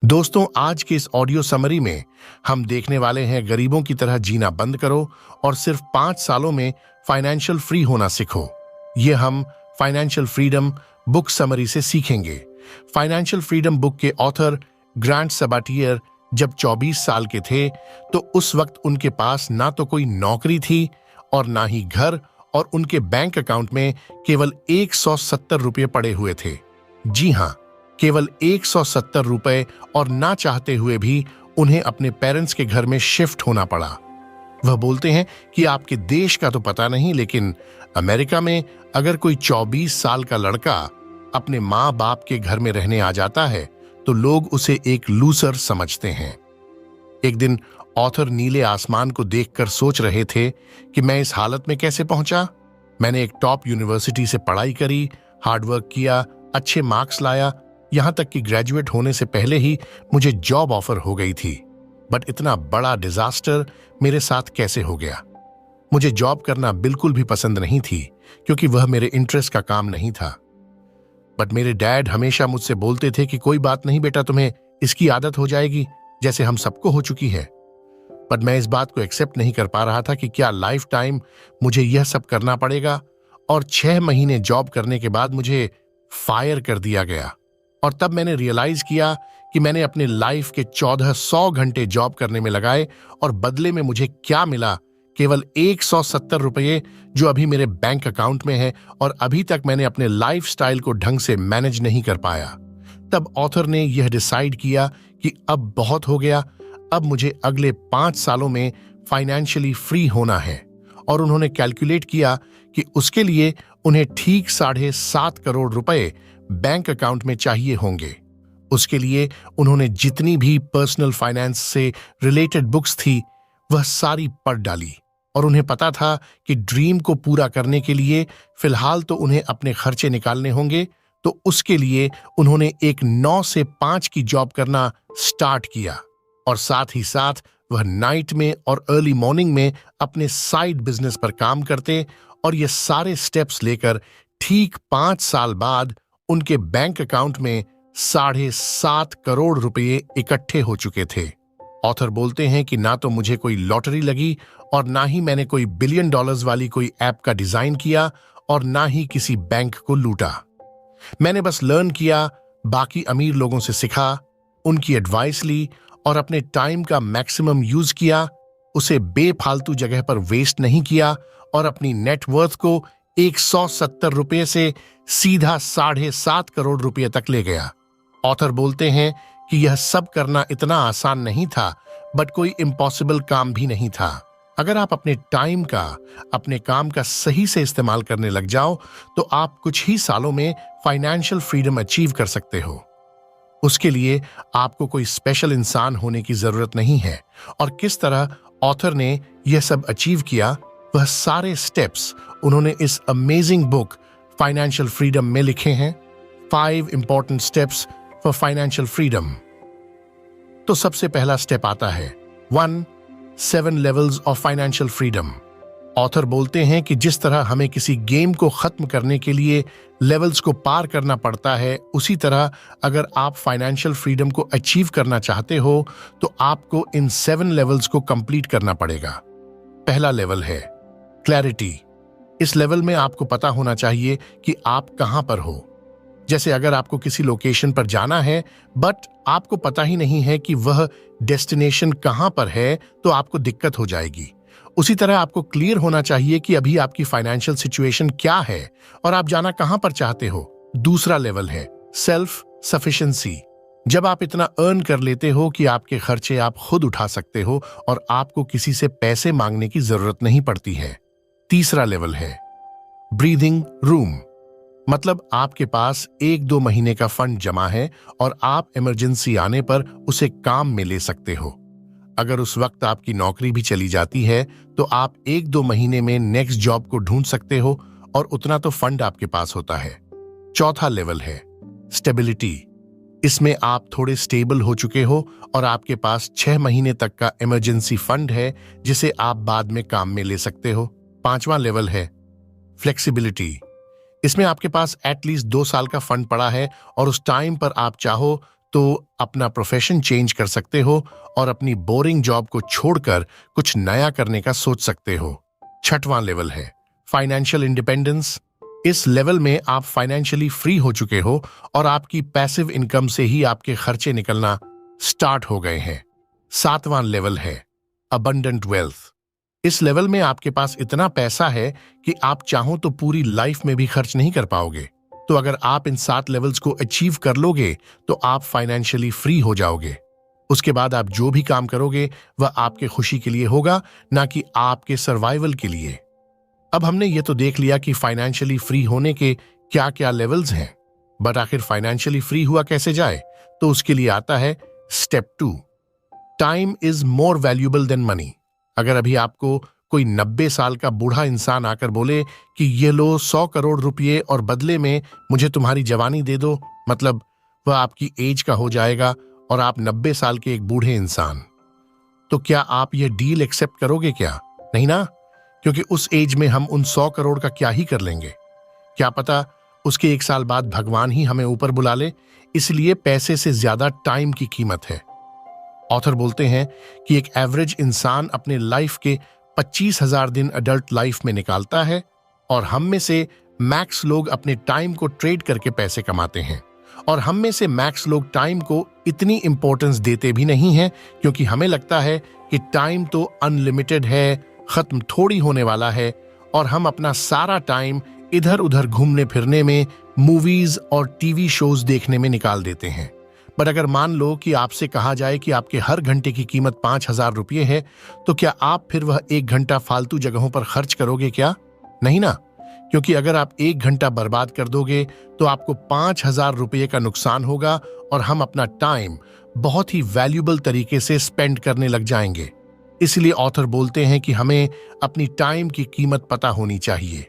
दोस्तों, आज के इस ऑडियो समरी में हम देखने वाले हैं गरीबों की तरह जीना बंद करो और सिर्फ 5 सालों में फाइनेंशियल फ्री होना सीखो। ये हम फाइनेंशियल फ्रीडम बुक समरी से सीखेंगे। फाइनेंशियल फ्रीडम बुक के ऑथर ग्रांट सबाटियर जब 24 साल के थे तो उस वक्त उनके पास ना तो कोई नौकरी थी और ना ही घर, और उनके बैंक अकाउंट में केवल 170 रुपये पड़े हुए थे। जी हाँ, केवल 170 रुपए, और ना चाहते हुए भी उन्हें अपने पेरेंट्स के घर में शिफ्ट होना पड़ा। वह बोलते हैं कि आपके देश का तो पता नहीं, लेकिन अमेरिका में अगर कोई 24 साल का लड़का अपने माँ बाप के घर में रहने आ जाता है तो लोग उसे एक लूजर समझते हैं। एक दिन ऑथर नीले आसमान को देखकर सोच रहे थे कि मैं इस हालत में कैसे पहुंचा। मैंने एक टॉप यूनिवर्सिटी से पढ़ाई करी, हार्डवर्क किया, अच्छे मार्क्स लाया, यहां तक कि ग्रेजुएट होने से पहले ही मुझे जॉब ऑफर हो गई थी। बट इतना बड़ा डिजास्टर मेरे साथ कैसे हो गया? मुझे जॉब करना बिल्कुल भी पसंद नहीं थी क्योंकि वह मेरे इंटरेस्ट का काम नहीं था। बट मेरे डैड हमेशा मुझसे बोलते थे कि कोई बात नहीं बेटा, तुम्हें इसकी आदत हो जाएगी जैसे हम सबको हो चुकी है। बट मैं इस बात को एक्सेप्ट नहीं कर पा रहा था कि क्या लाइफ टाइम मुझे यह सब करना पड़ेगा। और 6 महीने जॉब करने के बाद मुझे फायर कर दिया गया। और तब मैंने रियलाइज किया कि मैंने अपने लाइफ के 1400 घंटे जॉब करने में लगाए और बदले में मुझे क्या मिला? केवल 170 रुपये, जो अभी मेरे बैंक अकाउंट में है, और अभी तक मैंने अपने लाइफस्टाइल को ढंग से मैनेज नहीं कर पाया। तब ऑथर ने यह डिसाइड किया कि अब बहुत हो गया, अब मुझे अगले 5 सालों में फाइनेंशियली फ्री होना है। और उन्होंने कैलकुलेट किया कि उसके लिए उन्हें ठीक 7.5 करोड़ रुपए बैंक अकाउंट में चाहिए होंगे। उसके लिए उन्होंने जितनी भी पर्सनल फाइनेंस से रिलेटेड बुक्स थी वह सारी पढ़ डाली, और उन्हें पता था कि ड्रीम को पूरा करने के लिए फिलहाल तो उन्हें अपने खर्चे निकालने होंगे। तो उसके लिए उन्होंने एक 9 से 5 की जॉब करना स्टार्ट किया, और साथ ही साथ वह नाइट में और अर्ली मॉर्निंग में अपने साइड बिजनेस पर काम करते। और ये सारे स्टेप्स लेकर ठीक 5 साल बाद उनके बैंक अकाउंट में 7.5 करोड़ रुपए इकट्ठे हो चुके थे। ऑथर बोलते हैं कि ना तो मुझे कोई लॉटरी लगी, और ना ही मैंने कोई $1 बिलियन वाली कोई ऐप का डिजाइन किया, और ना ही किसी बैंक को लूटा। मैंने बस लर्न किया, बाकी अमीर लोगों से सीखा, उनकी एडवाइस ली और अपने टाइम का मैक्सिमम यूज किया, उसे बेफालतू जगह पर वेस्ट नहीं किया, और अपनी नेटवर्थ को 170 रुपये से सीधा 7.5 करोड़ रुपये तक ले गया। ऑथर बोलते हैं कि यह सब करना इतना आसान नहीं था, बट कोई इम्पॉसिबल काम भी नहीं था। अगर आप अपने टाइम का, अपने काम का सही से इस्तेमाल करने लग जाओ तो आप कुछ ही सालों में फाइनेंशियल फ्रीडम अचीव कर सकते हो। उसके लिए आपको कोई स्पेशल इंसान होने की जरूरत नहीं है। और किस तरह ऑथर ने यह सब अचीव किया, वह सारे स्टेप्स उन्होंने इस अमेजिंग बुक फाइनेंशियल फ्रीडम में लिखे हैं। 5 important steps for financial freedom. तो सबसे पहला स्टेप आता है 1. 7 levels of financial freedom. Author बोलते हैं कि जिस तरह हमें किसी गेम को खत्म करने के लिए लेवल्स को पार करना पड़ता है, उसी तरह अगर आप फाइनेंशियल फ्रीडम को अचीव करना चाहते हो तो आपको इन 7 लेवल्स को कंप्लीट करना पड़ेगा। पहला लेवल है क्लैरिटी। इस लेवल में आपको पता होना चाहिए कि आप कहां पर हो। जैसे अगर आपको किसी लोकेशन पर जाना है बट आपको पता ही नहीं है कि वह डेस्टिनेशन कहां पर है, तो आपको दिक्कत हो जाएगी। उसी तरह आपको क्लियर होना चाहिए कि अभी आपकी फाइनेंशियल सिचुएशन क्या है और आप जाना कहां पर चाहते हो। दूसरा लेवल है सेल्फ सफिशिएंसी। जब आप इतना अर्न कर लेते हो कि आपके खर्चे आप खुद उठा सकते हो और आपको किसी से पैसे मांगने की जरूरत नहीं पड़ती है। तीसरा लेवल है ब्रीदिंग रूम। मतलब आपके पास 1-2 महीने का फंड जमा है और आप इमरजेंसी आने पर उसे काम में ले सकते हो। अगर उस वक्त आपकी नौकरी भी चली जाती है तो आप 1-2 महीने में नेक्स्ट जॉब को ढूंढ सकते हो, और उतना तो फंड आपके पास होता है। चौथा लेवल है स्टेबिलिटी। इसमें आप थोड़े स्टेबल हो चुके हो और आपके पास 6 महीने तक का इमरजेंसी फंड है जिसे आप बाद में काम में ले सकते हो। पांचवा लेवल है फ्लेक्सिबिलिटी। इसमें आपके पास एटलीस्ट 2 साल का फंड पड़ा है और उस टाइम पर आप चाहो तो अपना प्रोफेशन चेंज कर सकते हो और अपनी बोरिंग जॉब को छोड़कर कुछ नया करने का सोच सकते हो। छठवां लेवल है फाइनेंशियल इंडिपेंडेंस। इस लेवल में आप फाइनेंशियली फ्री हो चुके हो और आपकी पैसिव इनकम से ही आपके खर्चे निकलना स्टार्ट हो गए हैं। सातवां लेवल है अबंडेंट वेल्थ। इस लेवल में आपके पास इतना पैसा है कि आप चाहो तो पूरी लाइफ में भी खर्च नहीं कर पाओगे। तो अगर आप इन 7 लेवल्स को अचीव कर लोगे तो आप फाइनेंशियली फ्री हो जाओगे। उसके बाद आप जो भी काम करोगे वह आपके खुशी के लिए होगा, ना कि आपके सर्वाइवल के लिए। अब हमने ये तो देख लिया कि फाइनेंशियली फ्री होने के क्या क्या लेवल्स हैं, बट आखिर फाइनेंशियली फ्री हुआ कैसे जाए? तो उसके लिए आता है step 2, time is more valuable then money. अगर अभी आपको कोई 90 साल का बूढ़ा इंसान आकर बोले कि ये लो 100 करोड़ रुपए और बदले में मुझे तुम्हारी जवानी दे दो, मतलब वह आपकी एज का हो जाएगा और आप 90 साल के एक बूढ़े इंसान, तो क्या आप ये डील एक्सेप्ट करोगे क्या? नहीं ना, क्योंकि उस एज में हम उन 100 करोड़ का क्या ही कर लेंगे? क्या पता उसके 1 साल बाद भगवान ही हमें ऊपर बुला ले। इसलिए पैसे से ज्यादा टाइम की कीमत है। ऑथर बोलते हैं कि एक एवरेज इंसान अपने लाइफ के 25,000 दिन अडल्ट लाइफ में निकालता है और हम में से मैक्स लोग अपने टाइम को ट्रेड करके पैसे कमाते हैं। और हम में से मैक्स लोग टाइम को इतनी इंपॉर्टेंस देते भी नहीं हैं, क्योंकि हमें लगता है कि टाइम तो अनलिमिटेड है, खत्म थोड़ी होने वाला है, और हम अपना सारा टाइम इधर उधर घूमने फिरने में, मूवीज और टीवी शोज देखने में निकाल देते हैं। पर अगर मान लो कि आपसे कहा जाए कि आपके हर घंटे की कीमत 5,000 रुपये है, तो क्या आप फिर वह 1 घंटा फालतू जगहों पर खर्च करोगे क्या? नहीं ना, क्योंकि अगर आप 1 घंटा बर्बाद कर दोगे तो आपको 5,000 रुपये का नुकसान होगा और हम अपना टाइम बहुत ही वैल्यूएबल तरीके से स्पेंड करने लग जाएंगे। इसलिए ऑथर बोलते हैं कि हमें अपनी टाइम की कीमत पता होनी चाहिए।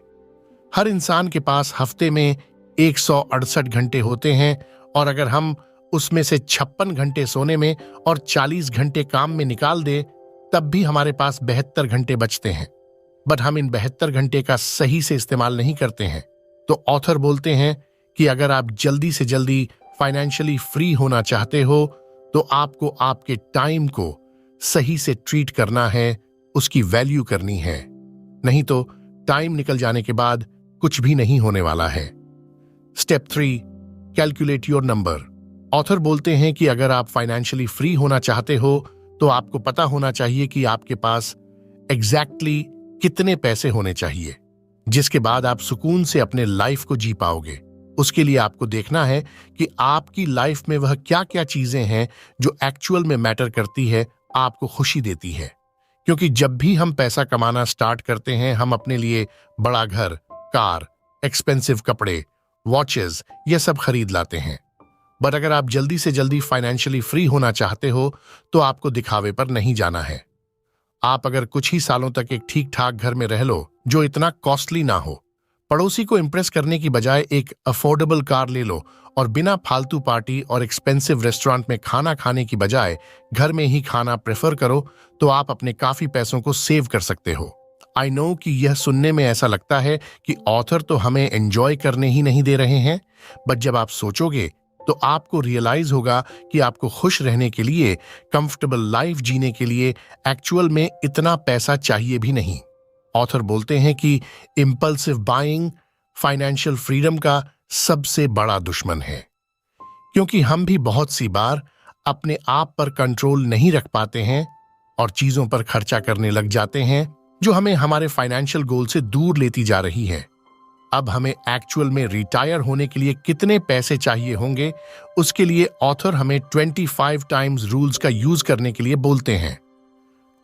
हर इंसान के पास हफ्ते में 168 घंटे होते हैं, और अगर हम उसमें से 56 घंटे सोने में और 40 घंटे काम में निकाल दे, तब भी हमारे पास 72 घंटे बचते हैं। बट हम इन 72 घंटे का सही से इस्तेमाल नहीं करते हैं। तो ऑथर बोलते हैं कि अगर आप जल्दी से जल्दी फाइनेंशियली फ्री होना चाहते हो तो आपको आपके टाइम को सही से ट्रीट करना है, उसकी वैल्यू करनी है। नहीं तो टाइम निकल जाने के बाद कुछ भी नहीं होने वाला है। Step 3, calculate your number. Author बोलते हैं कि अगर आप फाइनेंशियली फ्री होना चाहते हो तो आपको पता होना चाहिए कि आपके पास एग्जैक्टली कितने पैसे होने चाहिए, जिसके बाद आप सुकून से अपने लाइफ को जी पाओगे। उसके लिए आपको देखना है कि आपकी लाइफ में वह क्या क्या चीजें हैं जो एक्चुअल में मैटर करती है, आपको खुशी देती है। क्योंकि जब भी हम पैसा कमाना स्टार्ट करते हैं, हम अपने लिए बड़ा घर, कार, एक्सपेंसिव कपड़े, वॉचेस, ये सब खरीद लाते हैं। बट अगर आप जल्दी से जल्दी फाइनेंशियली फ्री होना चाहते हो तो आपको दिखावे पर नहीं जाना है। आप अगर कुछ ही सालों तक एक ठीक ठाक घर में रह लो जो इतना कॉस्टली ना हो, पड़ोसी को इम्प्रेस करने की बजाय एक अफोर्डेबल कार ले लो, और बिना फालतू पार्टी और एक्सपेंसिव रेस्टोरेंट में खाना खाने की बजाय घर में ही खाना प्रेफर करो, तो आप अपने काफी पैसों को सेव कर सकते हो। आई नो कि यह सुनने में ऐसा लगता है कि ऑथर तो हमें एंजॉय करने ही नहीं दे रहे हैं, बट जब आप सोचोगे तो आपको रियलाइज होगा कि आपको खुश रहने के लिए, कंफर्टेबल लाइफ जीने के लिए एक्चुअल में इतना पैसा चाहिए भी नहीं। ऑथर बोलते हैं कि इंपल्सिव बाइंग फाइनेंशियल फ्रीडम का सबसे बड़ा दुश्मन है, क्योंकि हम भी बहुत सी बार अपने आप पर कंट्रोल नहीं रख पाते हैं और चीजों पर खर्चा करने लग जाते हैं जो हमें हमारे फाइनेंशियल गोल से दूर लेती जा रही है। अब हमें एक्चुअल में रिटायर होने के लिए कितने पैसे चाहिए होंगे, उसके लिए ऑथर हमें 25 टाइम्स रूल्स का यूज करने के लिए बोलते हैं।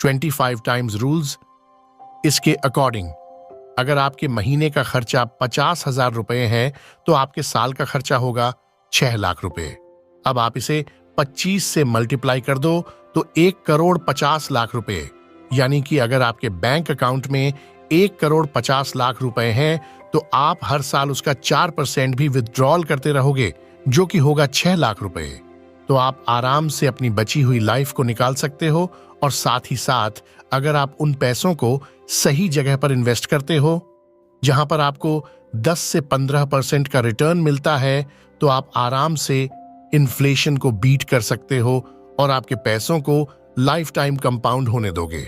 25 टाइम्स रूल्स, इसके अकॉर्डिंग अगर आपके महीने का खर्चा 50,000 रुपए है तो आपके साल का खर्चा होगा 6 लाख रुपए। अब आप इसे 25 से मल्टीप्लाई कर दो तो 1,50,00,000 रुपए, यानी कि अगर आपके बैंक अकाउंट में 1,50,00,000 रुपए हैं तो आप हर साल उसका 4% भी विथड्रॉल करते रहोगे, जो कि होगा 6 लाख रुपए। तो आप आराम से अपनी बची हुई लाइफ को निकाल सकते हो, और साथ ही साथ अगर आप उन पैसों को सही जगह पर इन्वेस्ट करते हो जहां पर आपको 10 से 15% का रिटर्न मिलता है, तो आप आराम से इन्फ्लेशन को बीट कर सकते हो और आपके पैसों को लाइफ टाइम कंपाउंड होने दोगे।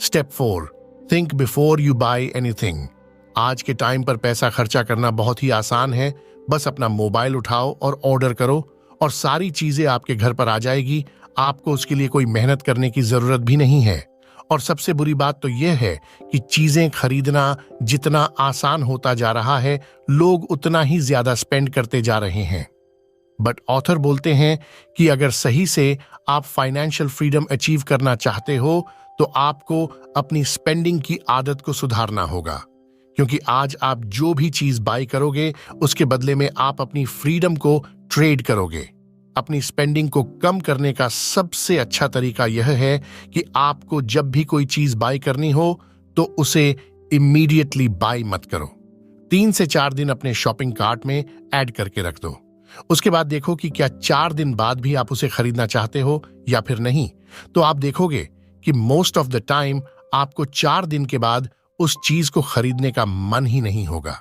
Step 4, think before you buy anything. आज के टाइम पर पैसा खर्चा करना बहुत ही आसान है। बस अपना मोबाइल उठाओ और ऑर्डर करो और सारी चीजें आपके घर पर आ जाएगी। आपको उसके लिए कोई मेहनत करने की जरूरत भी नहीं है। और सबसे बुरी बात तो यह है कि चीजें खरीदना जितना आसान होता जा रहा है, लोग उतना ही ज्यादा स्पेंड करते जा रहे हैं। बट ऑथर बोलते हैं कि अगर सही से आप फाइनेंशियल फ्रीडम अचीव करना चाहते हो तो आपको अपनी स्पेंडिंग की आदत को सुधारना होगा, क्योंकि आज आप जो भी चीज बाय करोगे उसके बदले में आप अपनी फ्रीडम को ट्रेड करोगे। अपनी स्पेंडिंग को कम करने का सबसे अच्छा तरीका यह है कि आपको जब भी कोई चीज बाय करनी हो तो उसे इमीडिएटली बाय मत करो। 3 से 4 दिन अपने शॉपिंग कार्ट में ऐड करके रख दो। उसके बाद देखो कि क्या 4 दिन बाद भी आप उसे खरीदना चाहते हो या फिर नहीं। तो आप देखोगे कि मोस्ट ऑफ द टाइम आपको 4 दिन के बाद उस चीज को खरीदने का मन ही नहीं होगा।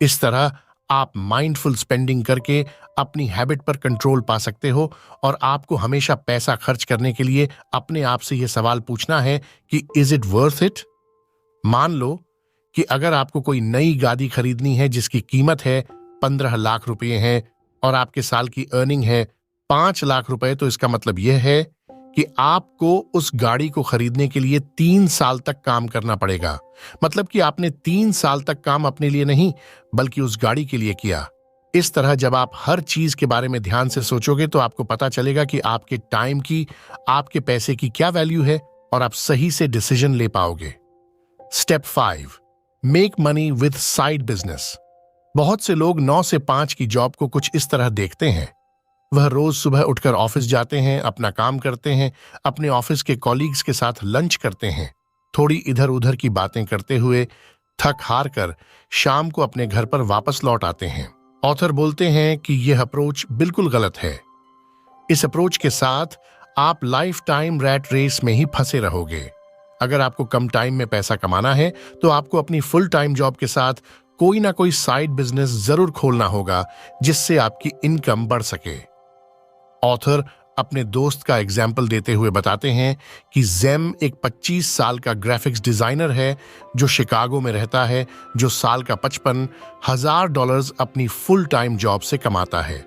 इस तरह आप माइंडफुल स्पेंडिंग करके अपनी हैबिट पर कंट्रोल पा सकते हो और आपको हमेशा पैसा खर्च करने के लिए अपने आप से यह सवाल पूछना है कि इज इट वर्थ इट। मान लो कि अगर आपको कोई नई गाड़ी खरीदनी है जिसकी कीमत है 15 लाख रुपए है और आपके साल की अर्निंग है 5 लाख रुपए, तो इसका मतलब यह है कि आपको उस गाड़ी को खरीदने के लिए 3 साल तक काम करना पड़ेगा। मतलब कि आपने 3 साल तक काम अपने लिए नहीं बल्कि उस गाड़ी के लिए किया। इस तरह जब आप हर चीज के बारे में ध्यान से सोचोगे तो आपको पता चलेगा कि आपके टाइम की, आपके पैसे की क्या वैल्यू है और आप सही से डिसीजन ले पाओगे। Step 5, make money with side business. बहुत से लोग 9 से 5 की जॉब को कुछ इस तरह देखते हैं। वह रोज सुबह उठकर ऑफिस जाते हैं, अपना काम करते हैं, अपने ऑफिस के कॉलीग्स के साथ लंच करते हैं, थोड़ी इधर उधर की बातें करते हुए थक हार कर शाम को अपने घर पर वापस लौट आते हैं। ऑथर बोलते हैं कि यह अप्रोच बिल्कुल गलत है। इस अप्रोच के साथ आप लाइफ टाइम रैट रेस में ही फंसे रहोगे। अगर आपको कम टाइम में पैसा कमाना है तो आपको अपनी फुल टाइम जॉब के साथ कोई ना कोई साइड बिजनेस जरूर खोलना होगा जिससे आपकी इनकम बढ़ सके। ऑथर अपने दोस्त का एग्जाम्पल देते हुए बताते हैं कि जेम एक 25 साल का ग्राफिक्स डिजाइनर है जो शिकागो में रहता है, जो साल का $55,000 अपनी फुल टाइम जॉब से कमाता है।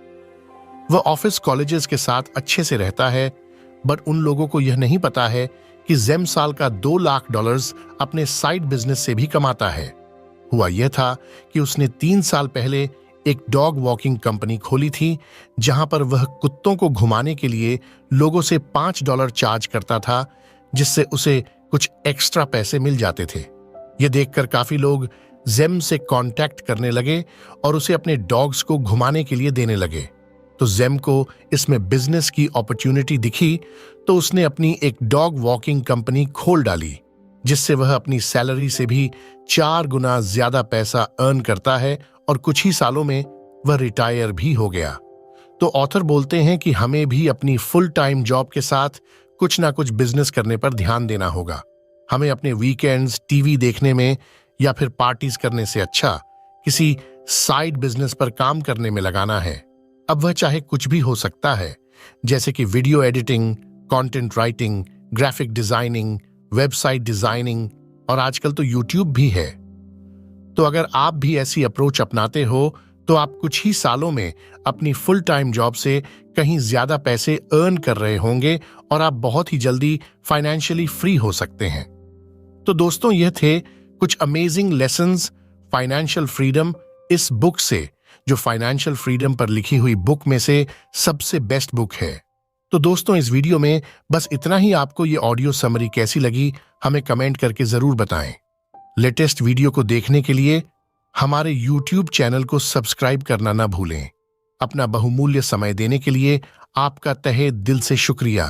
वह ऑफिस कॉलेजेस के साथ अच्छे से रहता है, बट उन लोगों को यह नहीं पता है कि जेम साल का $2 लाख अपने साइड बिजनेस से भी कमाता है। हुआ यह था कि उसने 3 साल पहले एक डॉग वॉकिंग कंपनी खोली थी जहां पर वह कुत्तों को घुमाने के लिए लोगों से $5 चार्ज करता था, जिससे उसे कुछ एक्स्ट्रा पैसे मिल जाते थे। यह देखकर काफी लोग जेम से कांटेक्ट करने लगे और उसे अपने डॉग्स को घुमाने के लिए देने लगे। तो जेम को इसमें बिजनेस की अपॉर्चुनिटी दिखी, तो उसने अपनी एक डॉग वॉकिंग कंपनी खोल डाली, जिससे वह अपनी सैलरी से भी 4 गुना ज्यादा पैसा अर्न करता है और कुछ ही सालों में वह रिटायर भी हो गया। तो ऑथर बोलते हैं कि हमें भी अपनी फुल टाइम जॉब के साथ कुछ ना कुछ बिजनेस करने पर ध्यान देना होगा। हमें अपने वीकेंड्स टीवी देखने में या फिर पार्टीज करने से अच्छा किसी साइड बिजनेस पर काम करने में लगाना है। अब वह चाहे कुछ भी हो सकता है, जैसे कि video editing, content writing, graphic designing, website designing और आजकल तो यूट्यूब भी है। तो अगर आप भी ऐसी अप्रोच अपनाते हो तो आप कुछ ही सालों में अपनी फुल टाइम जॉब से कहीं ज्यादा पैसे अर्न कर रहे होंगे और आप बहुत ही जल्दी फाइनेंशियली फ्री हो सकते हैं। तो दोस्तों, यह थे कुछ अमेजिंग लेसन्स फाइनेंशियल फ्रीडम इस बुक से, जो फाइनेंशियल फ्रीडम पर लिखी हुई बुक में से सबसे बेस्ट बुक है। तो दोस्तों, इस वीडियो में बस इतना ही। आपको ये ऑडियो समरी कैसी लगी हमें कमेंट करके जरूर बताएं। लेटेस्ट वीडियो को देखने के लिए हमारे YouTube चैनल को सब्सक्राइब करना ना भूलें। अपना बहुमूल्य समय देने के लिए आपका तहे दिल से शुक्रिया।